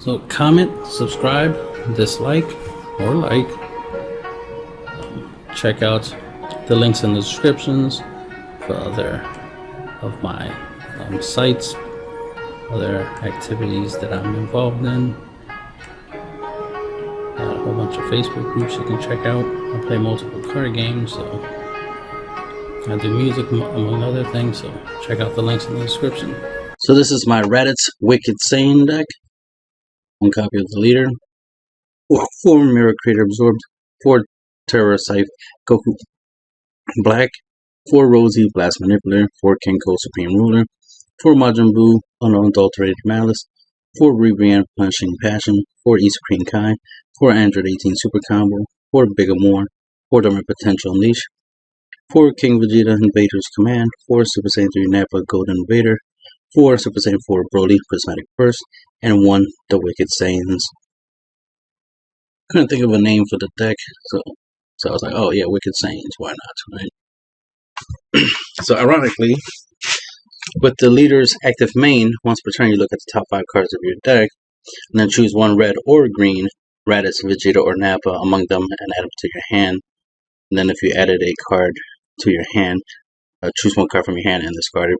So comment, subscribe, dislike, or like. Check out the links in the descriptions for other of my sites, other activities that I'm involved in. Got a whole bunch of Facebook groups you can check out. I play multiple card games, so I do music among other things, so check out the links in the description. So this is my Raditz Wicked Saiyan deck. One copy of the leader. 4 MicroRecords absorbed. 4 Terror Scythe Goku Black. 4 Rosie Blast Manipulator. 4 Kenko Supreme Ruler. 4 Majin Buu Unadulterated Malice. 4 Rebrand Punishing Passion. 4 E Supreme Kai. 4 Android 18 Super Combo. 4 Bigamore. 4 Dormant Potential Unleash. 4 King Vegeta Invader's Command. 4 Super Saiyan 3 Nappa Golden Invader. 4 Super Saiyan 4 Broly Prismatic Burst. And 1 The Wicked Saiyans. Couldn't think of a name for the deck, so I was like, oh yeah, Wicked Saiyans, why not, right? So ironically, with the leader's active main, once per turn you look at the top 5 cards of your deck, and then choose 1 red or green, Raditz, Vegeta, or Nappa among them, and add them to your hand. And then if you added a card to your hand, choose 1 card from your hand and discard it.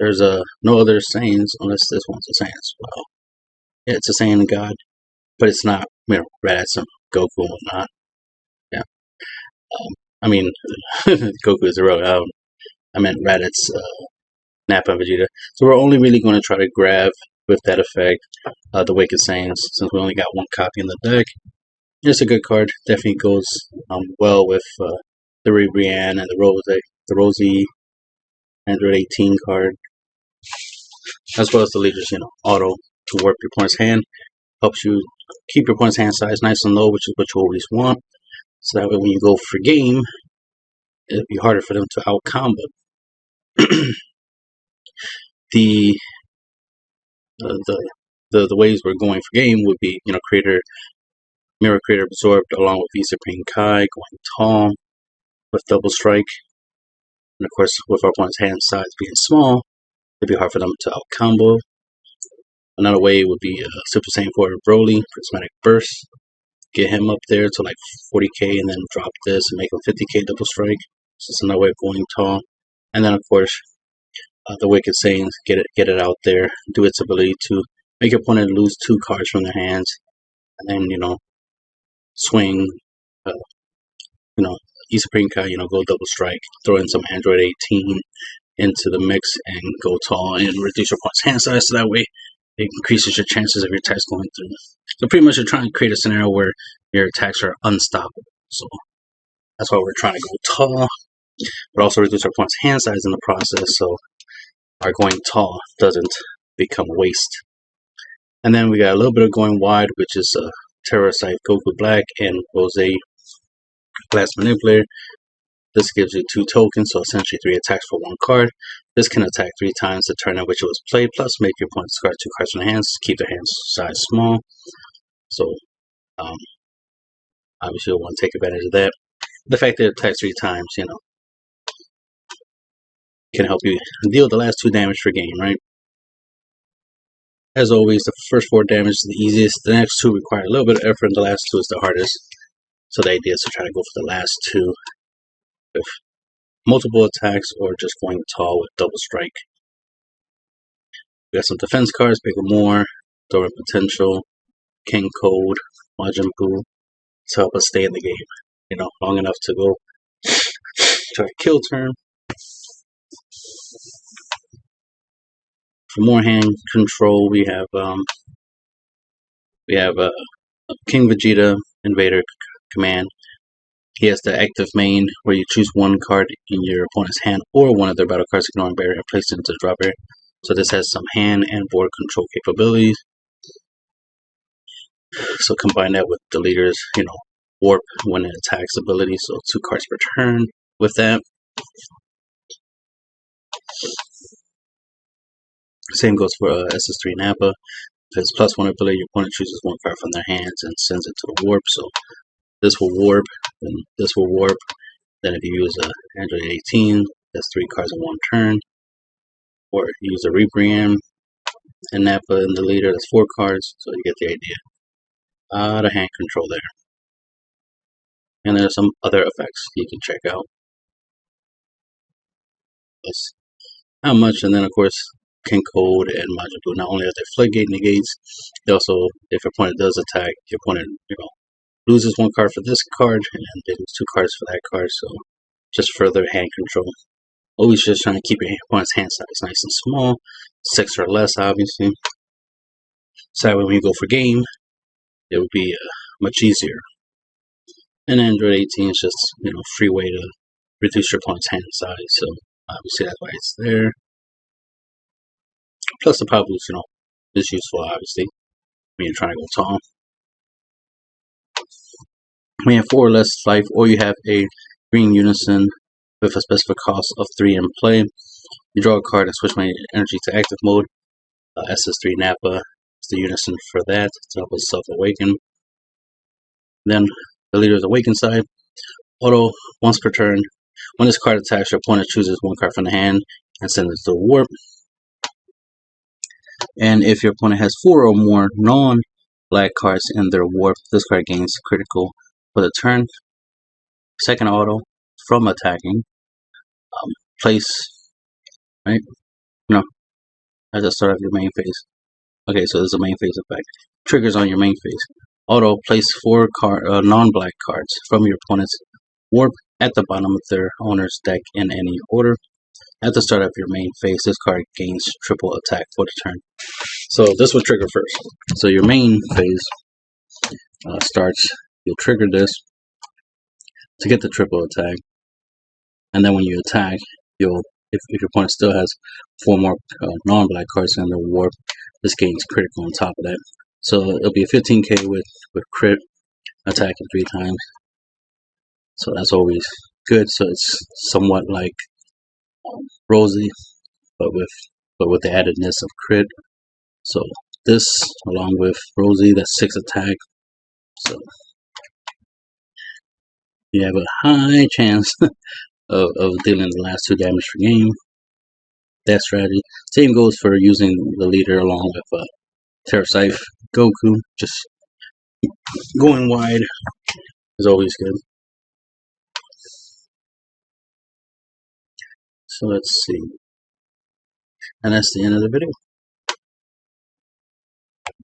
There's no other Saiyans unless this one's a Saiyans. Well, yeah, it's a Saiyan god, but it's not, Raditz and Goku and whatnot. Yeah. I mean, Goku is irrelevant. I meant Raditz, Nappa, and Vegeta. So we're only really going to try to grab, with that effect, the Wicked Saiyans, since we only got 1 copy in the deck. It's a good card. Definitely goes well with the Rebrianne and the Rosie Android 18 card, as well as the leader's, auto to warp your opponent's hand. Helps you keep your opponent's hand size nice and low, which is what you always want. So that way when you go for game, it'll be harder for them to out-combo. The ways we're going for game would be, MicroRecords absorbed along with V Supreme Kai, going tall with double strike. And of course, with our opponent's hand size being small, it'd be hard for them to out-combo. Another way would be Super Saiyan 4 Broly, Prismatic Burst. Get him up there to like 40k and then drop this and make him 50k double strike. So it's another way of going tall. And then of course, the Wicked Saiyans, get it out there, do its ability to make your opponent lose 2 cards from their hands. And then, swing, E Supreme Kai, go double strike, throw in some Android 18 into the mix and go tall and reduce your opponent's hand size, so that way it increases your chances of your attacks going through. So pretty much you're trying to create a scenario where your attacks are unstoppable. So that's why we're trying to go tall, but also reduce our opponent's hand size in the process, so our going tall doesn't become waste. And then we got a little bit of going wide, which is Terror Scythe Goku Black and Rose Blast Manipulator. This gives you 2 tokens, so essentially 3 attacks for 1 card. This can attack 3 times the turn in which it was played, plus make your opponent discard 2 cards from their hands, keep their hand size small. So, obviously you'll want to take advantage of that. The fact that it attacks 3 times, can help you deal the last 2 damage per game, right? As always, the first 4 damage is the easiest. The next 2 require a little bit of effort, and the last 2 is the hardest. So the idea is to try to go for the last 2 with multiple attacks or just going tall with double strike. We got some defense cards, Bigamore, Dormant Potential, King Code, Majin Buu, to help us stay in the game, long enough to go try to kill turn. For more hand control, we have King Vegeta Invader Command. He has the active main where you choose 1 card in your opponent's hand or one of their battle cards ignoring barrier and place it into the drop area. So this has some hand and board control capabilities. So combine that with the leader's, warp when it attacks ability, so 2 cards per turn with that. Same goes for SS3 Nappa. If it's +1 ability, your opponent chooses 1 card from their hands and sends it to the warp. So this will warp, then this will warp. Then if you use a Android 18, that's 3 cards in 1 turn. Or use a Rebrand, and Nappa in the leader. That's 4 cards, so you get the idea. Out of hand control there. And there's some other effects you can check out. That's how much, and then of course King Code and Majin Buu. Not only are they floodgate negates, they also, if your opponent does attack, your opponent, loses 1 card for this card, and they lose 2 cards for that card, so just further hand control. Always just trying to keep your opponent's hand size nice and small, 6 or less, obviously. So that way when you go for game, it would be much easier. And Android 18 is just, free way to reduce your opponent's hand size, so obviously that's why it's there. Plus the power boost, is useful, obviously, when you're trying to go tall. When you have 4 or less life, or you have a green unison with a specific cost of 3 in play, you draw a card and switch my energy to active mode. SS3 Nappa is the unison for that, to help us self-awaken. Then the leader's awaken side. Auto, once per turn. When this card attacks, your opponent chooses 1 card from the hand and sends it to warp. And if your opponent has 4 or more non-black cards in their warp, this card gains critical for the turn. Second auto, from attacking. Place, right? No, I just start off your main phase. Okay, so this is a main phase effect. Triggers on your main phase. Auto, place 4 non-black cards from your opponent's warp at the bottom of their owner's deck in any order. At the start of your main phase, this card gains triple attack for the turn. So this will trigger first. So your main phase starts. You'll trigger this to get the triple attack, and then when you attack, if your opponent still has 4 more non-black cards in their warp, this gains critical on top of that. So it'll be a 15k with crit, attacking 3 times. So that's always good. So it's somewhat like Rosie, but with the addedness of crit. So this, along with Rosie, that's 6 attack. So you have a high chance of dealing the last 2 damage per game. That strategy. Same goes for using the leader along with Terrascythe Goku. Just going wide is always good. So let's see. And that's the end of the video.